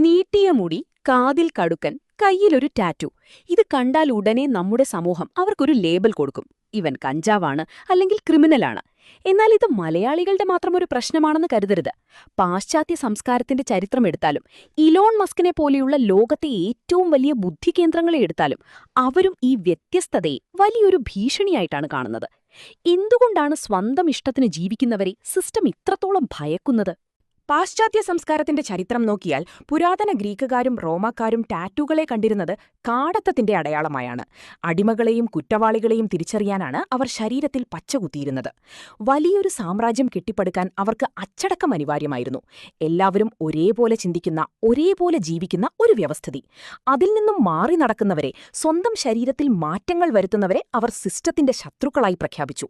നീട്ടിയ മുടി, കാതിൽ കടുക്കൻ, കയ്യിലൊരു ടാറ്റു. ഇത് കണ്ടാൽ ഉടനെ നമ്മുടെ സമൂഹം അവർക്കൊരു ലേബൽ കൊടുക്കും. ഇവൻ കഞ്ചാവാണ്, അല്ലെങ്കിൽ ക്രിമിനലാണ്. എന്നാൽ ഇത് മലയാളികളുടെ മാത്രമൊരു പ്രശ്നമാണെന്ന് കരുതരുത്. പാശ്ചാത്യ സംസ്കാരത്തിന്റെ ചരിത്രമെടുത്താലും, ഇലോൺ മസ്കിനെ പോലെയുള്ള ലോകത്തെ ഏറ്റവും വലിയ ബുദ്ധികേന്ദ്രങ്ങളെ എടുത്താലും അവരും ഈ വ്യത്യസ്തതയെ വലിയൊരു ഭീഷണിയായിട്ടാണ് കാണുന്നത്. എന്തുകൊണ്ടാണ് സ്വന്തം ഇഷ്ടത്തിന് ജീവിക്കുന്നവരെ സിസ്റ്റം ഇത്രത്തോളം ഭയക്കുന്നത്? പാശ്ചാത്യ സംസ്കാരത്തിന്റെ ചരിത്രം നോക്കിയാൽ പുരാതന ഗ്രീക്കുകാരും റോമാക്കാരും ടാറ്റൂകളെ കണ്ടിരുന്നത് കാടത്തത്തിന്റെ അടയാളമായാണ്. അടിമകളെയും കുറ്റവാളികളെയും തിരിച്ചറിയാനാണ് അവർ ശരീരത്തിൽ പച്ചകുത്തിയിരുന്നത്. വലിയൊരു സാമ്രാജ്യം കെട്ടിപ്പടുക്കാൻ അവർക്ക് അച്ചടക്കം അനിവാര്യമായിരുന്നു. എല്ലാവരും ഒരേപോലെ ചിന്തിക്കുന്ന, ഒരേപോലെ ജീവിക്കുന്ന ഒരു വ്യവസ്ഥിതി. അതിൽ നിന്നും മാറി നടക്കുന്നവരെ, സ്വന്തം ശരീരത്തിൽ മാറ്റങ്ങൾ വരുത്തുന്നവരെ അവർ സിസ്റ്റത്തിന്റെ ശത്രുക്കളായി പ്രഖ്യാപിച്ചു.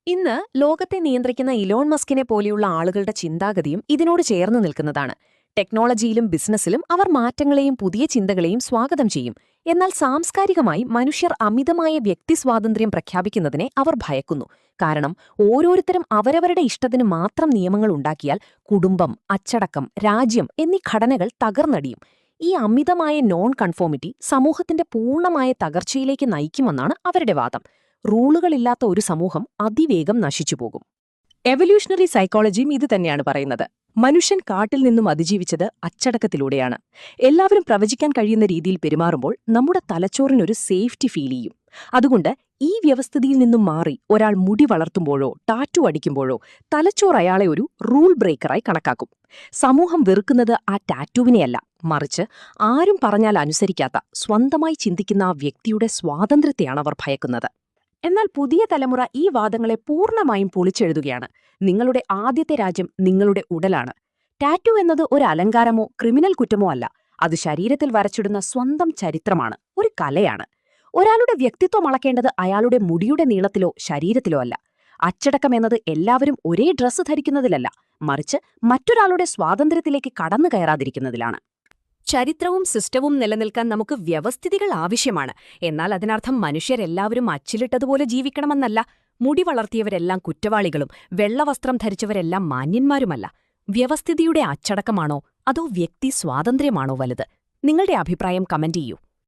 ഇന്ന് ലോകത്തെ നിയന്ത്രിക്കുന്ന ഇലോൺ മസ്കിനെ പോലെയുള്ള ആളുകളുടെ ചിന്താഗതിയും ഇതിനോട് ചേർന്നു നിൽക്കുന്നതാണ്. ടെക്നോളജിയിലും ബിസിനസ്സിലും അവർ മാറ്റങ്ങളെയും പുതിയ ചിന്തകളെയും സ്വാഗതം ചെയ്യും. എന്നാൽ സാംസ്കാരികമായി മനുഷ്യർ അമിതമായ വ്യക്തിസ്വാതന്ത്ര്യം പ്രഖ്യാപിക്കുന്നതിനെ അവർ ഭയക്കുന്നു. കാരണം ഓരോരുത്തരും അവരവരുടെ ഇഷ്ടത്തിന് മാത്രം നിയമങ്ങൾ ഉണ്ടാക്കിയാൽ കുടുംബം, അച്ചടക്കം, രാജ്യം എന്നീ ഘടനകൾ തകർന്നടിയും. ഈ അമിതമായ നോൺ കൺഫോമിറ്റി സമൂഹത്തിന്റെ പൂർണ്ണമായ തകർച്ചയിലേക്ക് നയിക്കുമെന്നാണ് അവരുടെ വാദം. റൂളുകളില്ലാത്ത ഒരു സമൂഹം അതിവേഗം നശിച്ചുപോകും. എവല്യൂഷണറി സൈക്കോളജിയും ഇത് തന്നെയാണ് പറയുന്നത്. മനുഷ്യൻ കാട്ടിൽ നിന്നും അതിജീവിച്ചത് അച്ചടക്കത്തിലൂടെയാണ്. എല്ലാവരും പ്രവചിക്കാൻ കഴിയുന്ന രീതിയിൽ പെരുമാറുമ്പോൾ നമ്മുടെ തലച്ചോറിനൊരു സേഫ്റ്റി ഫീൽ ചെയ്യും. അതുകൊണ്ട് ഈ വ്യവസ്ഥിതിയിൽ നിന്നും മാറി ഒരാൾ മുടി വളർത്തുമ്പോഴോ ടാറ്റു അടിക്കുമ്പോഴോ തലച്ചോർ അയാളെ ഒരു റൂൾ ബ്രേക്കറായി കണക്കാക്കും. സമൂഹം വെറുക്കുന്നത് ആ ടാറ്റുവിനെയല്ല, മറിച്ച് ആരും പറഞ്ഞാൽ അനുസരിക്കാത്ത, സ്വന്തമായി ചിന്തിക്കുന്ന ആ വ്യക്തിയുടെ സ്വാതന്ത്ര്യത്തെയാണ് അവർ ഭയക്കുന്നത്. എന്നാൽ പുതിയ തലമുറ ഈ വാദങ്ങളെ പൂർണ്ണമായും പൊളിച്ചെഴുതുകയാണ്. നിങ്ങളുടെ ആദ്യത്തെ രാജ്യം നിങ്ങളുടെ ഉടലാണ്. ടാറ്റു എന്നത് ഒരു അലങ്കാരമോ ക്രിമിനൽ കുറ്റമോ അല്ല. അത് ശരീരത്തിൽ വരച്ചിടുന്ന സ്വന്തം ചരിത്രമാണ്, ഒരു കലയാണ്. ഒരാളുടെ വ്യക്തിത്വം അളക്കേണ്ടത് അയാളുടെ മുടിയുടെ നീളത്തിലോ ശരീരത്തിലോ അല്ല. അച്ചടക്കം എന്നത് എല്ലാവരും ഒരേ ഡ്രസ്സ് ധരിക്കുന്നതിലല്ല, മറിച്ച് മറ്റൊരാളുടെ സ്വാതന്ത്ര്യത്തിലേക്ക് കടന്നു കയറാതിരിക്കുന്നതിലാണ്. ചരിത്രവും സിസ്റ്റവും നിലനിൽക്കാൻ നമുക്ക് വ്യവസ്ഥിതികൾ ആവശ്യമാണ്. എന്നാൽ അതിനർത്ഥം മനുഷ്യരെല്ലാവരും അച്ചിലിട്ടതുപോലെ ജീവിക്കണമെന്നല്ല. മുടി വളർത്തിയവരെല്ലാം കുറ്റവാളികളും വെള്ളവസ്ത്രം ധരിച്ചവരെല്ലാം മാന്യന്മാരുമല്ല. വ്യവസ്ഥിതിയുടെ അച്ചടക്കമാണോ അതോ വ്യക്തി സ്വാതന്ത്ര്യമാണോ വലുത്? നിങ്ങളുടെ അഭിപ്രായം കമന്റ് ചെയ്യൂ.